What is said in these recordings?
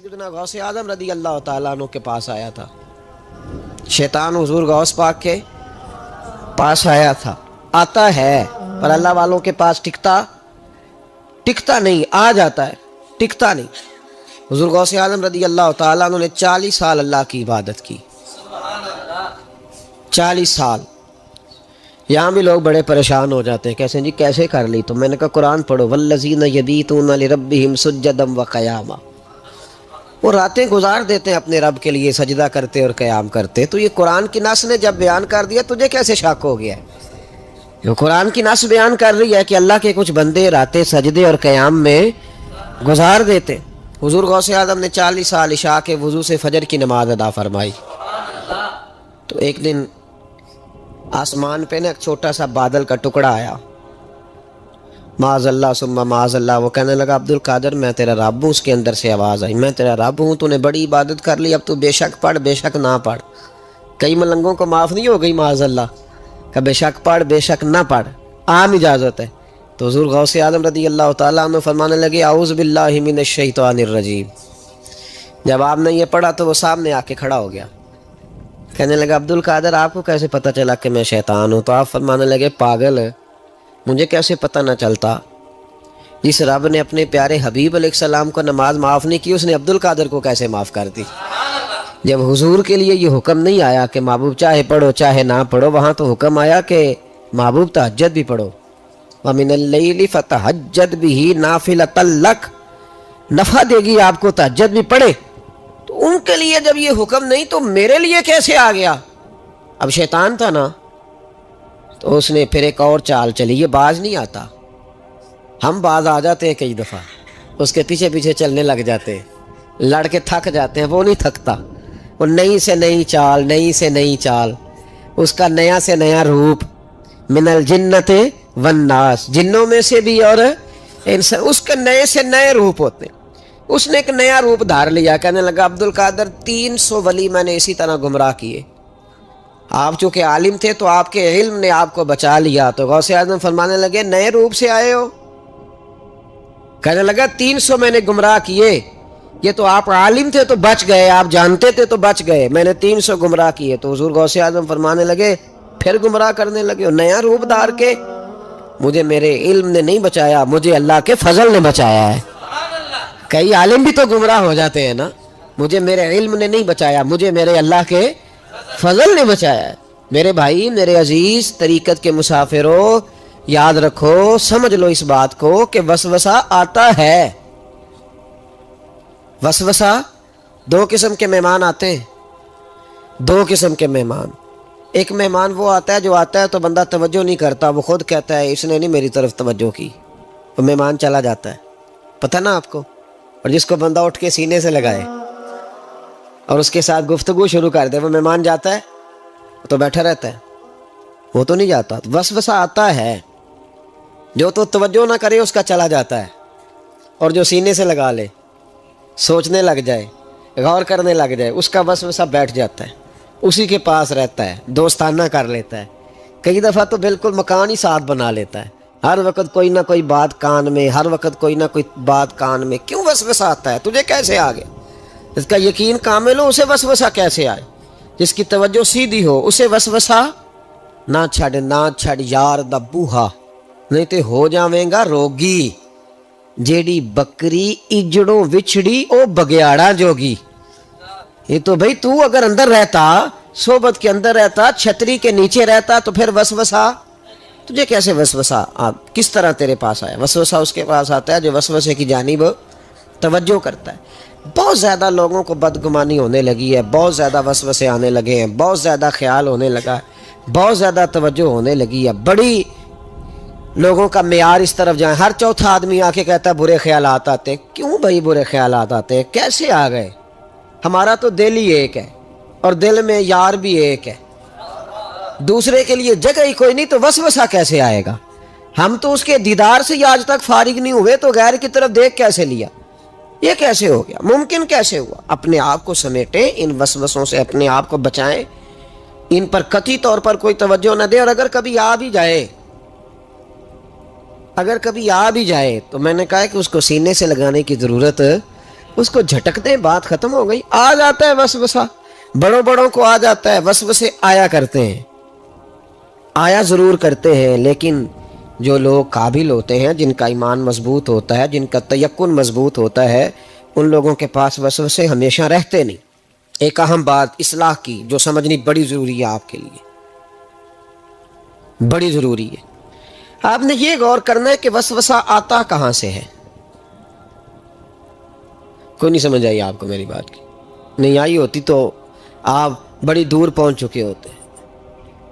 سیدنا غوث اعظم رضی اللہ تعالیٰ عنہ کے پاس آیا تھا. شیطان حضور غوث پاک کے پاس آیا تھا. آتا ہے پر اللہ والوں کے پاس ٹکتا نہیں. آ جاتا ہے ٹکتا نہیں. حضور غوث اعظم رضی اللہ تعالیٰ عنہ نے 40 سال اللہ کی عبادت کی. 40 سال. یہاں بھی لوگ بڑے پریشان ہو جاتے ہیں، کیسے جی کیسے کر لی؟ تو میں نے کہا قرآن پڑھو. والذین یبیتون لربہم سجدا وقیاما. وہ راتیں گزار دیتے ہیں اپنے رب کے لیے سجدہ کرتے اور قیام کرتے. تو یہ قرآن کی نص نے جب بیان کر دیا تجھے کیسے شک ہو گیا ہے؟ یہ قرآن کی نص بیان کر رہی ہے کہ اللہ کے کچھ بندے راتیں سجدے اور قیام میں گزار دیتے. حضور غوث اعظم نے 40 سال عشاء کے وضو سے فجر کی نماز ادا فرمائی. تو ایک دن آسمان پہ نا ایک چھوٹا سا بادل کا ٹکڑا آیا. معاذ اللہ ثم معاذ اللہ. وہ کہنے لگا عبد القادر میں تیرا رب ہوں. اس کے اندر سے آواز آئی میں تیرا رب ہوں، تو نے بڑی عبادت کر لی، اب تو بے شک پڑھ بے شک نہ پڑھ. کئی ملنگوں کو معاف نہیں ہو گئی معاذ اللہ کہ بے شک پڑھ بے شک نہ پڑھ، عام اجازت ہے. تو حضور غوث اعظم رضی اللہ تعالیٰ عنہ فرمانے لگے اعوذ باللہ من الشیطان الرجیم. جب آپ نے یہ پڑھا تو وہ سامنے آ کے کھڑا ہو گیا. کہنے لگا عبد القادر آپ کو کیسے پتہ چلا کہ میں شیطان ہوں؟ تو آپ فرمانے لگے پاگل مجھے کیسے پتہ نہ چلتا؟ جس رب نے اپنے پیارے حبیب علیہ السلام کو نماز معاف نہیں کی، اس نے عبد القادر کو کیسے معاف کر دی؟ جب حضور کے لیے یہ حکم نہیں آیا کہ محبوب چاہے پڑھو چاہے نہ پڑھو، وہاں تو حکم آیا کہ محبوب تہجد بھی پڑھو. وَمِنَ اللَّيْلِ فَتَہَجَّدْ بِهِ نَافِلَةً لَكَ. نفع دے گی آپ کو، تہجد بھی پڑھے. تو ان کے لیے جب یہ حکم نہیں تو میرے لیے کیسے آ گیا؟ اب شیطان تھا نا، تو اس نے پھر ایک اور چال چلی. یہ باز نہیں آتا، ہم باز آ جاتے ہیں کئی دفعہ، اس کے پیچھے پیچھے چلنے لگ جاتے ہیں، لڑ کے تھک جاتے ہیں. وہ نہیں تھکتا، وہ نئی سے نئی چال، نئی سے نئی چال، اس کا نیا سے نیا روپ. من الجنت والناس، جنوں میں سے بھی اور انسان، اس کے نئے سے نئے روپ ہوتے ہیں. اس نے ایک نیا روپ دھار لیا. کہنے لگا عبد القادر 300 ولی میں نے اسی طرح گمراہ کیے. آپ چونکہ عالم تھے تو آپ کے علم نے آپ کو بچا لیا. تو غوث اعظم فرمانے لگے نئے روپ سے آئے ہو؟ کہنے لگا 300 میں نے گمراہ کیے. یہ تو آپ عالم تھے تو بچ گئے، آپ جانتے تھے تو بچ گئے، میں نے 300 گمراہ کیے. تو حضور غوث اعظم فرمانے لگے پھر گمراہ کرنے لگے ہو نیا روپ دھار کے؟ مجھے میرے علم نے نہیں بچایا، مجھے اللہ کے فضل نے بچایا ہے. کئی عالم بھی تو گمراہ ہو جاتے ہیں نا. مجھے میرے علم نے نہیں بچایا، مجھے میرے اللہ کے فضل نے بچایا ہے. میرے بھائی، میرے عزیز طریقت کے مسافروں، یاد رکھو، سمجھ لو اس بات کو کہ وسوسہ آتا ہے. وسوسہ 2 قسم کے مہمان آتے ہیں. 2 قسم کے مہمان. ایک مہمان وہ آتا ہے جو آتا ہے تو بندہ توجہ نہیں کرتا، وہ خود کہتا ہے اس نے نہیں میری طرف توجہ کی، وہ مہمان چلا جاتا ہے. پتہ نا آپ کو؟ اور جس کو بندہ اٹھ کے سینے سے لگائے اور اس کے ساتھ گفتگو شروع کر دے، وہ مہمان جاتا ہے تو بیٹھا رہتا ہے، وہ تو نہیں جاتا. وسوسہ آتا ہے، جو تو توجہ نہ کرے اس کا چلا جاتا ہے، اور جو سینے سے لگا لے، سوچنے لگ جائے، غور کرنے لگ جائے، اس کا وسوسہ بیٹھ جاتا ہے، اسی کے پاس رہتا ہے، دوستانہ کر لیتا ہے. کئی دفعہ تو بالکل مکان ہی ساتھ بنا لیتا ہے. ہر وقت کوئی نہ کوئی بات کان میں، ہر وقت کوئی نہ کوئی بات کان میں. کیوں وسوسہ آتا ہے؟ تجھے کیسے آ گیا؟ جس کا یقین کامل ہو اسے وسوسہ کیسے آئے؟ جس کی توجہ سیدھی ہو اسے وسوسہ نہ چھڑ یار دا بوہا، نہیں تے ہو جاویں گا روگی. جیڑی بکری اجڑوں وچھڑی او بگیاڑا جوگی. یہ تو بھئی تو اگر اندر رہتا، صحبت کے اندر رہتا، چھتری کے نیچے رہتا، تو پھر وسوسہ تجھے کیسے وسوسہ کس طرح تیرے پاس آیا؟ وسوسہ اس کے پاس آتا ہے جو وسوسے کی جانب توجہ کرتا ہے. بہت زیادہ لوگوں کو بدگمانی ہونے لگی ہے، بہت زیادہ وسوسے آنے لگے ہیں، بہت زیادہ خیال ہونے لگا ہے، بہت زیادہ توجہ ہونے لگی ہے. بڑی لوگوں کا معیار اس طرف جائیں، ہر چوتھا آدمی آ کے کہتا ہے برے خیالات آتے. کیوں بھائی برے خیالات آتے؟ کیسے آ گئے؟ ہمارا تو دل ہی ایک ہے، اور دل میں یار بھی ایک ہے، دوسرے کے لیے جگہ ہی کوئی نہیں، تو وسوسہ کیسے آئے گا؟ ہم تو اس کے دیدار سے آج تک فارغ نہیں ہوئے، تو غیر کی طرف دیکھ کیسے لیا؟ یہ کیسے ہو گیا؟ ممکن کیسے ہوا؟ اپنے آپ کو سمیٹیں، ان وسوسوں سے اپنے آپ کو بچائیں، ان پر قطعی طور پر کوئی توجہ نہ دیں. اور اگر کبھی آ بھی جائے تو میں نے کہا کہ اس کو سینے سے لگانے کی ضرورت اس کو جھٹکتے ہیں بات ختم ہو گئی. آ جاتا ہے وسوسہ, بڑوں بڑوں کو آ جاتا ہے وسوسے, آیا کرتے ہیں, آیا ضرور کرتے ہیں, لیکن جو لوگ قابل ہوتے ہیں, جن کا ایمان مضبوط ہوتا ہے, جن کا تیقن مضبوط ہوتا ہے, ان لوگوں کے پاس وسوسے ہمیشہ رہتے نہیں. ایک اہم بات اصلاح کی جو سمجھنی بڑی ضروری ہے آپ کے لیے, بڑی ضروری ہے. آپ نے یہ غور کرنا ہے کہ وسوسہ آتا کہاں سے ہے. کوئی نہیں سمجھ آئی آپ کو میری بات کی؟ نہیں آئی ہوتی تو آپ بڑی دور پہنچ چکے ہوتے.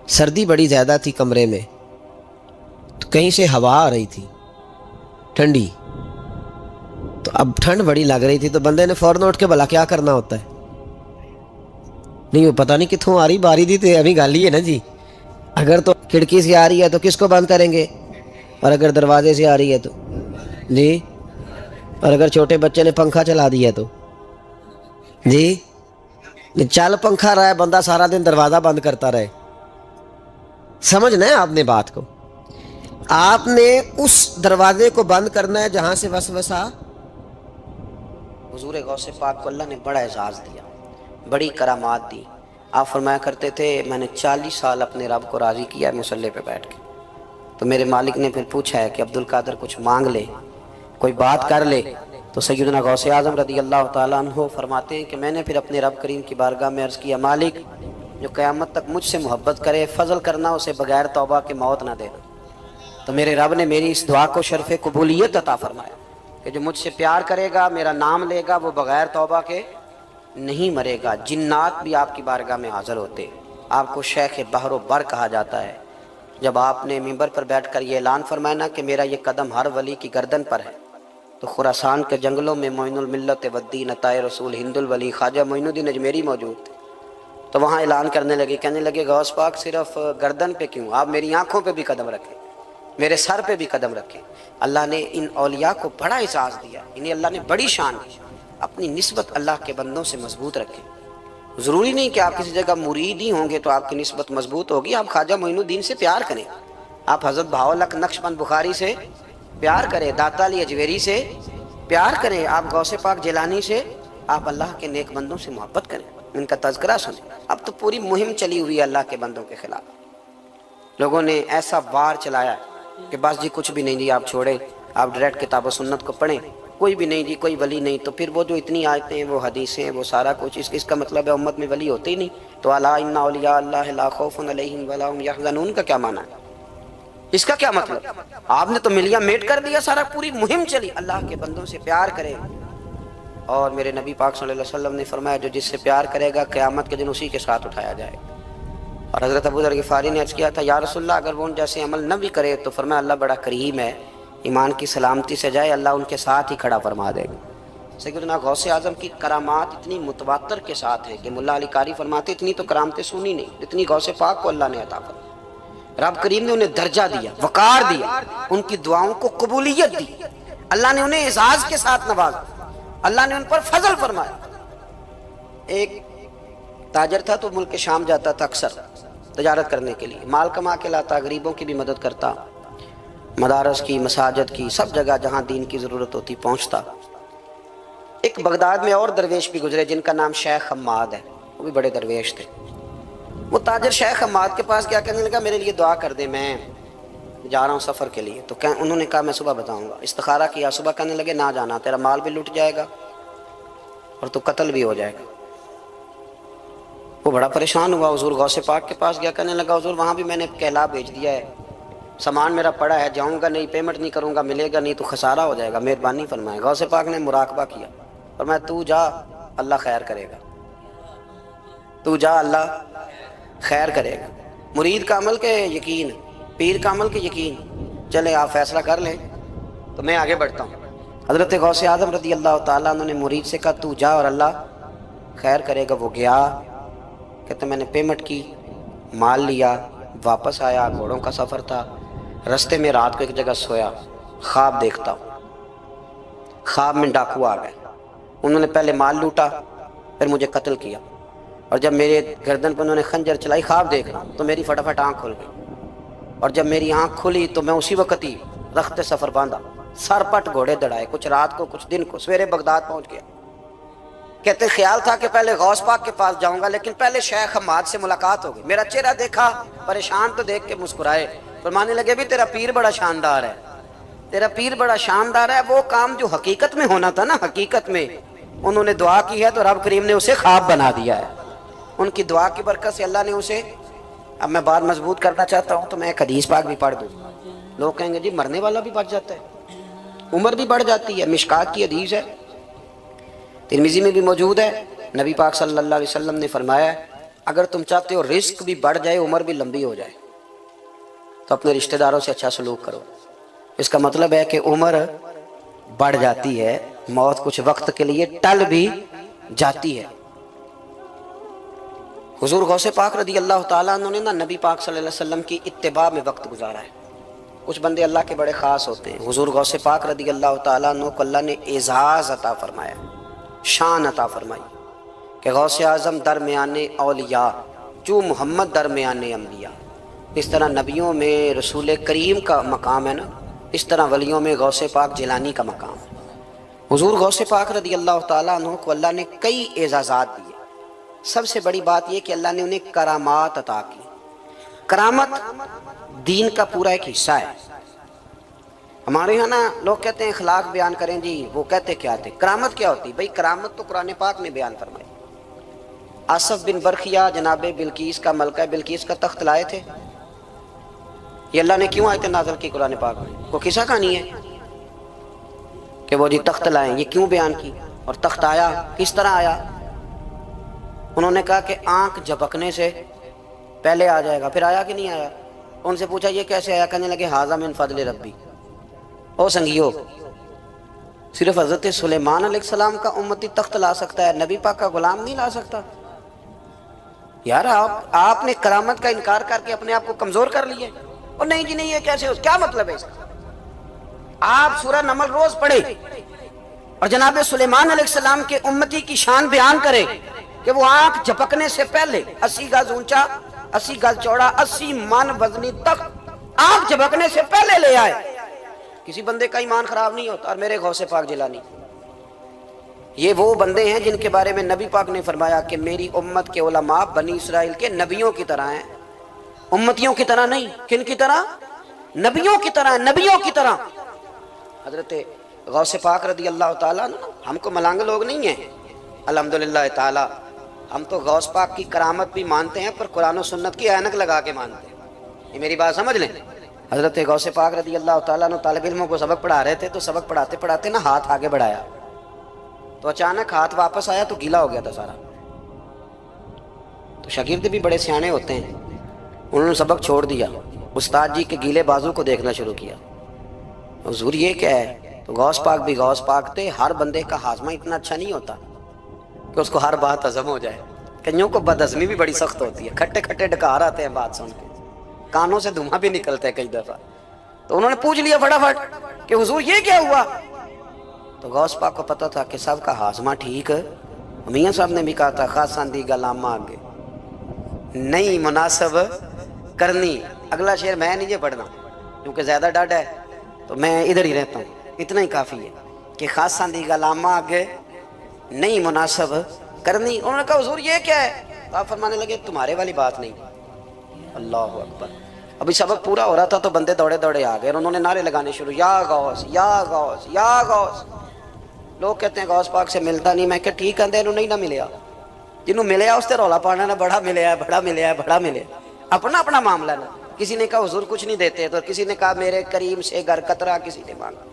سردی بڑی زیادہ تھی کمرے میں, تو کہیں سے ہوا آ رہی تھی ٹھنڈی, تو اب ٹھنڈ بڑی لگ رہی تھی, تو بندے نے فوراً اٹھ کے بھلا کیا کرنا ہوتا ہے. نہیں وہ پتہ نہیں کتوں آ رہی باری دی, تو ابھی گالی ہے نا جی. اگر تو کھڑکی سے آ رہی ہے تو کس کو بند کریں گے, اور اگر دروازے سے آ رہی ہے تو جی, اور اگر چھوٹے بچے نے پنکھا چلا دیا تو جی, چل پنکھا رہا ہے بندہ سارا دن دروازہ بند کرتا رہے. سمجھنا ہے آپ نے بات کو, آپ نے اس دروازے کو بند کرنا ہے جہاں سے وسوسہ. حضور غوث پاک کو اللہ نے بڑا اعزاز دیا, بڑی کرامات دی. آپ فرمایا کرتے تھے میں نے 40 سال اپنے رب کو راضی کیا ہے مصلی پہ بیٹھ کے. تو میرے مالک نے پھر پوچھا ہے کہ عبد القادر کچھ مانگ لے, کوئی بات کر لے. تو سیدنا غوث اعظم رضی اللہ تعالیٰ عنہ فرماتے ہیں کہ میں نے پھر اپنے رب کریم کی بارگاہ میں عرض کیا, مالک جو قیامت تک مجھ سے محبت کرے فضل کرنا اسے بغیر توبہ کے موت نہ دینا. تو میرے رب نے میری اس دعا کو شرف قبولیت عطا فرمایا کہ جو مجھ سے پیار کرے گا, میرا نام لے گا, وہ بغیر توبہ کے نہیں مرے گا. جنات بھی آپ کی بارگاہ میں حاضر ہوتے. آپ کو شیخ بحر و بر کہا جاتا ہے. جب آپ نے منبر پر بیٹھ کر یہ اعلان فرمایا نا کہ میرا یہ قدم ہر ولی کی گردن پر ہے, تو خراسان کے جنگلوں میں معین الملت والدین عطائے رسول ہند الولی خواجہ معین الدین اجمیری موجود تھے. تو وہاں اعلان کرنے لگے, کہنے لگے غوث پاک صرف گردن پہ کیوں, آپ میری آنکھوں پہ بھی قدم رکھیں, میرے سر پہ بھی قدم رکھیں. اللہ نے ان اولیاء کو بڑا اعزاز دیا, انہیں اللہ نے بڑی شان دی. اپنی نسبت اللہ کے بندوں سے مضبوط رکھیں. ضروری نہیں کہ آپ کسی جگہ مرید ہی ہوں گے تو آپ کی نسبت مضبوط ہوگی. آپ خواجہ معین الدین سے پیار کریں, آپ حضرت بہاؤالحق نقشبند بخاری سے پیار کریں, داتا علی اجویری سے پیار کریں, آپ غوث پاک جیلانی سے, آپ اللہ کے نیک بندوں سے محبت کریں, ان کا تذکرہ سنیں. اب تو پوری مہم چلی ہوئی ہے اللہ کے بندوں کے خلاف. لوگوں نے ایسا وار چلایا کہ بس جی کچھ بھی نہیں جی, آپ چھوڑیں, آپ ڈائریکٹ کتاب و سنت کو پڑھیں, کوئی بھی نہیں جی, کوئی ولی نہیں. تو پھر وہ جو اتنی آیتیں ہیں, وہ حدیثیں ہیں, وہ سارا کچھ, اس کا مطلب ہے امت میں ولی ہوتے ہی نہیں. تو الا ان اولیاء اللہ لا خوف علیہم ولا هم یحزنون کا کیا معنی ہے, اس کا کیا مطلب؟ آپ نے تو ملیا میٹ کر دیا سارا. پوری مہم چلی, اللہ کے بندوں سے پیار کریں. اور میرے نبی پاک صلی اللہ علیہ وسلم نے فرمایا جو جس سے پیار کرے گا قیامت کے دن اسی کے ساتھ اٹھایا جائے گا. اور حضرت ابو ذر غفاری نے عرض کیا تھا یا رسول اللہ اگر وہ ان جیسے عمل نہ بھی کرے تو فرمایا اللہ بڑا کریم ہے, ایمان کی سلامتی سے جائے اللہ ان کے ساتھ ہی کھڑا فرما دے گا. سیدنا غوث اعظم کی کرامات اتنی متواتر کے ساتھ ہیں کہ ملا علی قاری فرماتے اتنی تو کرامتیں سنی نہیں جتنی غوث پاک کو اللہ نے عطا فرمائی. رب کریم نے انہیں درجہ دیا, وقار دیا, ان کی دعاؤں کو قبولیت دی, اللہ نے انہیں اعزاز کے ساتھ نوازا, اللہ نے ان پر فضل فرمایا. ایک تاجر تھا تو ملک شام جاتا تھا اکثر تجارت کرنے کے لیے, مال کما کے لاتا, غریبوں کی بھی مدد کرتا, مدارس کی, مساجد کی, سب جگہ جہاں دین کی ضرورت ہوتی پہنچتا. ایک بغداد میں اور درویش بھی گزرے جن کا نام شیخ حماد ہے, وہ بھی بڑے درویش تھے. وہ تاجر شیخ حماد کے پاس کیا کہنے لگا میرے لیے دعا کر دے, میں جا رہا ہوں سفر کے لیے. تو انہوں نے کہا میں صبح بتاؤں گا. استخارہ کیا, صبح کہنے لگے نہ جانا, تیرا مال بھی لٹ جائے گا اور تو قتل بھی ہو جائے گا. وہ بڑا پریشان ہوا, حضور غوث پاک کے پاس گیا, کہنے لگا حضور وہاں بھی میں نے کہلا بھیج دیا ہے, سامان میرا پڑا ہے, جاؤں گا نہیں, پیمنٹ نہیں کروں گا, ملے گا نہیں تو خسارہ ہو جائے گا, مہربانی فرمائے. غوث پاک نے مراقبہ کیا اور میں تو جا اللہ خیر کرے گا, تو جا اللہ خیر کرے گا. مرید کا عمل کے یقین, پیر کا عمل کے یقین, چلے آپ فیصلہ کر لیں تو میں آگے بڑھتا ہوں. حضرت غوث اعظم رضی اللہ تعالیٰ عنہ نے مرید سے کہا تو جا اور اللہ خیر کرے گا. وہ گیا, کہتے میں نے پیمنٹ کی, مال لیا, واپس آیا, گھوڑوں کا سفر تھا, رستے میں رات کو ایک جگہ سویا, خواب دیکھتا ہوں. خواب میں ڈاکو آ گئے, انہوں نے پہلے مال لوٹا پھر مجھے قتل کیا, اور جب میرے گردن پر انہوں نے خنجر چلائی, خواب دیکھ رہا ہوں تو میری فٹافٹ آنکھ کھل گئی, اور جب میری آنکھ کھلی تو میں اسی وقت ہی رخت سفر باندھا, سر پٹ گھوڑے دڑائے, کچھ رات کو کچھ دن کو, سویرے بغداد پہنچ گیا. کہتے خیال تھا کہ پہلے غوث پاک کے پاس جاؤں گا لیکن پہلے شیخ حماد سے ملاقات ہو گئی، میرا چہرہ دیکھا پریشان تو دیکھ کے مسکرائے، فرمانے لگے بھی تیرا پیر بڑا شاندار ہے، تیرا پیر بڑا شاندار ہے۔ وہ کام جو حقیقت میں ہونا تھا نا، حقیقت میں انہوں نے دعا کی ہے تو رب کریم نے اسے خواب بنا دیا ہے۔ ان کی دعا کی برکت سے اللہ نے اسے، اب میں بات مضبوط کرنا چاہتا ہوں تو میں ایک حدیث پاک بھی پڑھ دوں۔ لوگ کہیں گے جی مرنے والا بھی بچ جاتا ہے، عمر بھی بڑھ جاتی ہے۔ مشکات کی حدیث ہے، ترمذی میں بھی موجود ہے، نبی پاک صلی اللہ علیہ وسلم نے فرمایا ہے اگر تم چاہتے ہو رزق بھی بڑھ جائے، عمر بھی لمبی ہو جائے، تو اپنے رشتہ داروں سے اچھا سلوک کرو۔ اس کا مطلب ہے کہ عمر بڑھ جاتی ہے، موت کچھ وقت کے لیے ٹل بھی جاتی ہے۔ حضور غوث پاک رضی اللہ تعالیٰ عنہ نے نا نبی پاک صلی اللہ علیہ وسلم کی اتباع میں وقت گزارا ہے۔ کچھ بندے اللہ کے بڑے خاص ہوتے ہیں، حضور غوث پاک رضی اللہ تعالیٰ عنہ کو اللہ نے اعزاز عطا فرمایا، شان عطا فرمائی کہ غوث اعظم درمیان اولیاء جو محمد درمیان انبیاء۔ اس طرح نبیوں میں رسول کریم کا مقام ہے نا، اس طرح ولیوں میں غوث پاک جیلانی کا مقام ہے۔ حضور غوث پاک رضی اللہ تعالیٰ عنہ کو اللہ نے کئی اعزازات دیے۔ سب سے بڑی بات یہ کہ اللہ نے انہیں کرامات عطا کی۔ کرامت دین کا پورا ایک حصہ ہے۔ ہمارے یہاں نا لوگ کہتے ہیں اخلاق بیان کریں، جی وہ کہتے کیا تھے؟ کرامت کیا ہوتی؟ بھئی کرامت تو قرآن پاک نے بیان فرمائی۔ آصف بن برخیہ جناب بلقیس کا، ملکہ بلقیس کا تخت لائے تھے، یہ اللہ نے کیوں آیت نازل کی قرآن پاک میں؟ وہ قصہ کہانی ہے کہ وہ جی تخت لائیں، یہ کیوں بیان کی؟ اور تخت آیا کس طرح آیا؟ انہوں نے کہا کہ آنکھ جھپکنے سے پہلے آ جائے گا، پھر آیا کہ نہیں آیا؟ ان سے پوچھا یہ کیسے آیا؟ کہنے لگے ھذا من فضل ربی۔ او سنگیو، صرف حضرت سلیمان علیہ السلام کا امتی تخت لا سکتا ہے، نبی پاک کا غلام نہیں لا سکتا؟ یار آپ نے کرامت کا انکار کر کے اپنے آپ کو کمزور کر لیا۔ اور نہیں جی نہیں، یہ کیسے ہو؟ کیا مطلب ہے اس کا؟ آپ سورہ نمل روز پڑھیں اور جناب سلیمان علیہ السلام کے امتی کی شان بیان کریں کہ وہ آنکھ جھپکنے سے پہلے 80 گز اونچا، 80 گز چوڑا، 80 من وزنی تخت آنکھ جھپکنے سے پہلے لے آئے۔ کسی بندے کا ایمان خراب نہیں ہوتا۔ اور میرے غوث پاک جیلانی، یہ وہ بندے ہیں جن کے بارے میں نبی پاک نے فرمایا کہ میری امت کے علماء بنی اسرائیل کے نبیوں کی طرح ہیں، امتیوں کی طرح نہیں۔ کن کی طرح؟ نبیوں کی طرح، نبیوں کی طرح۔ حضرت غوث پاک رضی اللہ تعالیٰ عنہ، ہم کو ملانگ لوگ نہیں ہیں الحمدللہ تعالیٰ، ہم تو غوث پاک کی کرامت بھی مانتے ہیں پر قرآن و سنت کی اینک لگا کے مانتے ہیں۔ یہ میری بات سمجھ لیں۔ حضرت غوث پاک رضی اللہ تعالیٰ عنہ طالب علموں کو سبق پڑھا رہے تھے، تو سبق پڑھاتے پڑھاتے نا ہاتھ آگے بڑھایا تو اچانک ہاتھ واپس آیا تو گیلا ہو گیا تھا سارا۔ تو شاگرد بھی بڑے سیانے ہوتے ہیں، انہوں نے سبق چھوڑ دیا، استاد جی کے گیلے بازو کو دیکھنا شروع کیا۔ حضور یہ کیا ہے؟ تو غوث پاک بھی غوث پاک تھے۔ ہر بندے کا ہاضمہ اتنا اچھا نہیں ہوتا کہ اس کو ہر بات ہضم ہو جائے، کئیوں کو بد ہضمی بھی بڑی سخت ہوتی ہے، کھٹے کھٹے ڈکار آتے ہیں بات سن کے، کانوں سے دھواں بھی نکلتا ہے کئی دفعہ۔ تو انہوں نے پوچھ لیا فٹافٹ کہ حضور یہ کیا ہوا؟ تو غوث پاک کو پتہ تھا کہ سب کا ہاضمہ ٹھیک ہے۔ میاں صاحب نے بھی کہا تھا خاصاں دی گلام آگے نہیں مناسب کرنی۔ اگلا شعر میں نہیں یہ پڑھنا کیونکہ زیادہ ڈاڈ ہے تو میں ادھر ہی رہتا ہوں، اتنا ہی کافی ہے کہ خاصاں دی گلام آگے نہیں مناسب کرنی۔ انہوں نے کہا حضور یہ کیا ہے؟ تو آپ فرمانے لگے تمہارے والی بات نہیں۔ اللہ اکبر۔ ابھی سبق پورا ہو رہا تھا تو بندے دوڑے دوڑے آ گئے اور انہوں نے نعرے لگانے شروع، یا غوث یا غوث یا غوث۔ لوگ کہتے ہیں غوث پاک سے ملتا نہیں، میں کہ ٹھیک ہے انہوں نہیں نہ ملیا، جنہوں ملیا اس سے رولا پانا نہ بڑا ملیا ہے بڑا ملیا ہے بڑا ملیا، اپنا اپنا معاملہ نا۔ کسی نے کہا حضور کچھ نہیں دیتے، تو کسی نے کہا میرے کریم سے گر قطرہ کسی نے مانگا،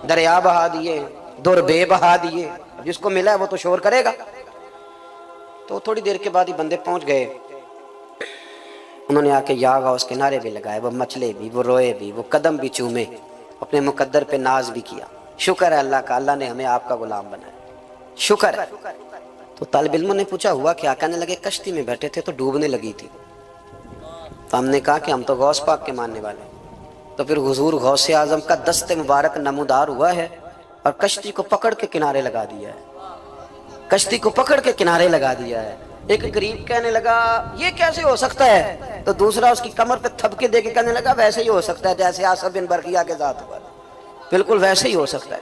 دریا بہا دیے، در بے بہا دیے، جس کو ملا ہے وہ تو شور کرے گا۔ تو تھوڑی دیر کے بعد ہی بندے پہنچ گئے، انہوں نے آ کے یا غوث کے نعرے بھی لگائے، وہ مچلے بھی، وہ روئے بھی، وہ قدم بھی چومے، اپنے مقدر پہ ناز بھی کیا۔ شکر ہے اللہ کا، اللہ نے ہمیں آپ کا غلام بنایا، شکر ہے۔ تو طالب علموں نے پوچھا ہوا کیا؟ کہنے لگے کشتی میں بیٹھے تھے تو ڈوبنے لگی تھی، تو ہم نے کہا کہ ہم تو غوث پاک کے ماننے والے ہیں۔ تو پھر حضور غوث اعظم کا دست مبارک نمودار ہوا ہے اور کشتی کو پکڑ کے کنارے لگا دیا ہے، کشتی کو پکڑ کے کنارے لگا دیا ہے۔ ایک غریب کہنے لگا یہ کیسے ہو سکتا ہے؟ تو دوسرا اس کی کمر پہ تھپکے دے کے کہنے لگا ویسے ہی ہو سکتا ہے جیسے آصف بن برقیہ کے ذات ہوا، بالکل ویسے ہی ہو سکتا ہے۔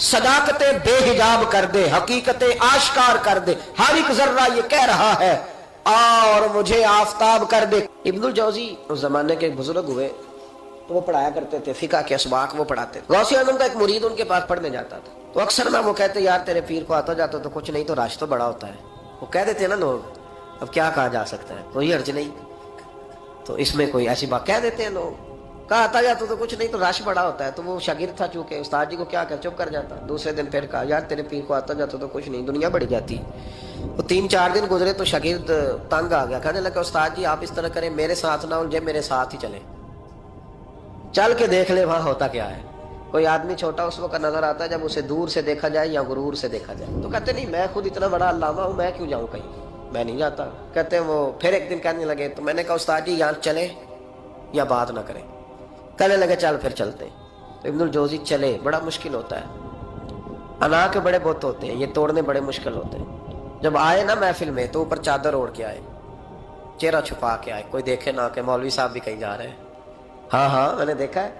صداقتیں بے حجاب کر دے، حقیقتیں آشکار کر دے، ہر ایک ذرہ یہ کہہ رہا ہے اور مجھے آفتاب کر دے۔ ابن الجوزی اس زمانے کے ایک بزرگ ہوئے تو وہ پڑھایا کرتے تھے، فقہ کے اسباق وہ پڑھاتے تھے۔ غوث اعظم کا ایک مرید ان کے پاس پڑھنے جاتا تھا تو اکثر میں وہ کہتے یار تیرے پیر کو آتا جاتا تو کچھ نہیں تو رش تو بڑا ہوتا ہے، وہ کہہ دیتے نا لوگ، اب کیا کہا جا سکتا ہے، کوئی حرج نہیں، تو اس میں کوئی ایسی بات کہہ دیتے ہیں لوگ، کہا آتا جاتا تو کچھ نہیں تو رش بڑا ہوتا ہے۔ تو وہ شاگرد تھا چونکہ استاد جی کو کیا کہ چپ کر جاتا، دوسرے دن پھر کہا یار تیرے پیر کو آتا جاتا تو کچھ نہیں، دنیا بڑھ جاتی۔ وہ 3-4 دن گزرے تو شاگرد تنگ آ گیا، کہنے لگا استاد جی آپ اس طرح کریں، میرے ساتھ نہ الجھے، میرے ساتھ ہی چلیں، چل کے دیکھ لے وہاں ہوتا کیا ہے۔ کوئی آدمی چھوٹا اس وقت نظر آتا ہے جب اسے دور سے دیکھا جائے یا غرور سے دیکھا جائے، تو کہتے نہیں میں خود اتنا بڑا علامہ ہوں، میں کیوں جاؤں کہیں، میں نہیں جاتا۔ کہتے ہیں وہ پھر ایک دن کہنے لگے تو میں نے کہا استاد جی یہاں چلیں یا بات نہ کریں، کہنے لگے چل پھر چلتے ہیں۔ تو ابن الجوزی چلے، بڑا مشکل ہوتا ہے، انا کے بڑے بت ہوتے ہیں، یہ توڑنے بڑے مشکل ہوتے ہیں۔ جب آئے نا محفل میں تو اوپر چادر اوڑھ کے آئے، چہرہ چھپا کے آئے، کوئی دیکھے نہ کہ مولوی صاحب بھی کہیں جا رہے ہیں۔ ہاں ہاں میں نے دیکھا ہے،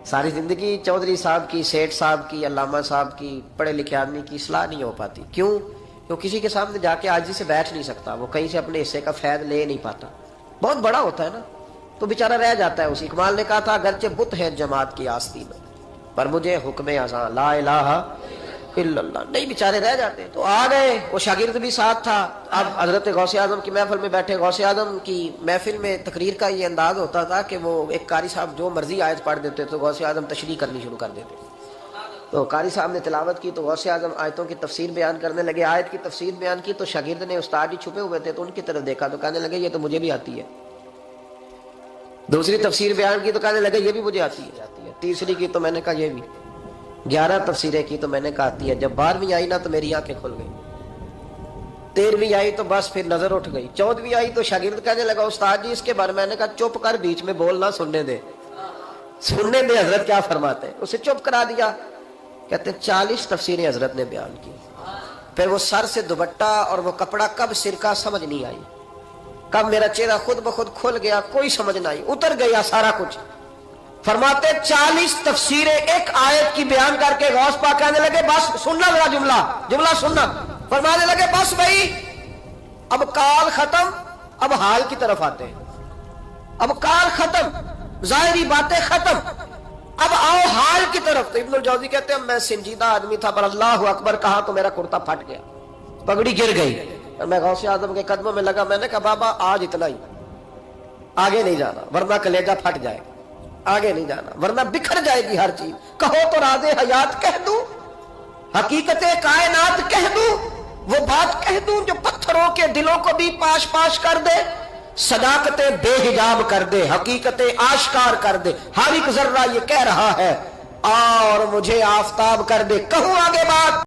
ساری زندگی چودھری صاحب کی، سیٹھ صاحب کی، علامہ صاحب کی، پڑھے لکھے آدمی کی اصلاح نہیں ہو پاتی۔ کیوں؟ کیوں کسی کے سامنے جا کے عاجزی سے بیٹھ نہیں سکتا، وہ کہیں سے اپنے حصے کا فیض لے نہیں پاتا، بہت بڑا ہوتا ہے نا، تو بیچارہ رہ جاتا ہے۔ اسی اقبال نے کہا تھا اگرچہ بت ہے جماعت کی آستین پر مجھے حکم اذاں لا الہ الا اللہ، نہیں بیچارے رہ جاتے ہیں۔ تو آ گئے، وہ شاگرد بھی ساتھ تھا۔ اب حضرت غوث اعظم کی محفل میں بیٹھے، غوث اعظم کی محفل میں تقریر کا یہ انداز ہوتا تھا کہ وہ ایک قاری صاحب جو مرضی آیت پڑھ دیتے تو غوث اعظم تشریح کرنی شروع کر دیتے۔ تو قاری صاحب نے تلاوت کی تو غوث اعظم آیتوں کی تفسیر بیان کرنے لگے، آیت کی تفسیر بیان کی تو شاگرد نے، استاد جی چھپے ہوئے تھے تو ان کی طرف دیکھا تو کہنے لگے یہ تو مجھے بھی آتی ہے۔ دوسری تفسیر بیان کی تو کہنے لگے یہ بھی مجھے آتی ہے۔ تیسری کی تو میں نے کہا یہ بھی۔ 11 تفسیریں کی تو میں نے کہا آتی ہے۔ جب 12ویں آئی نا تو میری آنکھیں کھل گئی، 13ویں آئی تو بس پھر نظر اٹھ گئی، 14ویں آئی تو شاگرد کہنے لگا استاد جی اس کے بارے میں نے کہا چپ کر، بیچ میں بولنا، سننے دے، سننے دے حضرت کیا فرماتے ہیں۔ اسے چپ کرا دیا۔ کہتے 40 تفسیریں حضرت نے بیان کی۔ پھر وہ سر سے دوپٹہ اور وہ کپڑا کب سرکا سمجھ نہیں آئی، کب میرا چہرہ خود بخود کھل گیا کوئی سمجھ نہ آئی، اتر گیا سارا کچھ۔ فرماتے 40 تفسیریں ایک آیت کی بیان کر کے غوث پاک کہنے لگے بس سننا ذرا، جملہ سننا۔ فرمانے لگے بس بھائی اب کال ختم، اب حال کی طرف آتے ہیں، اب کال ختم، ظاہری باتیں ختم، اب آؤ حال کی طرف۔ تو ابن الجوزی کہتے ہیں میں سنجیدہ آدمی تھا پر اللہ اکبر کہا تو میرا کرتا پھٹ گیا، پگڑی گر گئی، میں غوث اعظم کے قدموں میں لگا۔ میں نے کہا بابا آج اتنا ہی، آگے نہیں جانا ورنہ کلیجہ پھٹ جائے گا، آگے نہیں جانا ورنہ بکھر جائے گی ہر چیز۔ کہو تو راز حیات کہہ دوں، حقیقت کائنات کہہ دوں، وہ بات کہہ دوں جو پتھروں کے دلوں کو بھی پاش پاش کر دے، صداقتیں بے حجاب کر دے، حقیقتیں آشکار کر دے، ہر ایک ذرہ یہ کہہ رہا ہے اور مجھے آفتاب کر دے۔ کہوں آگے بات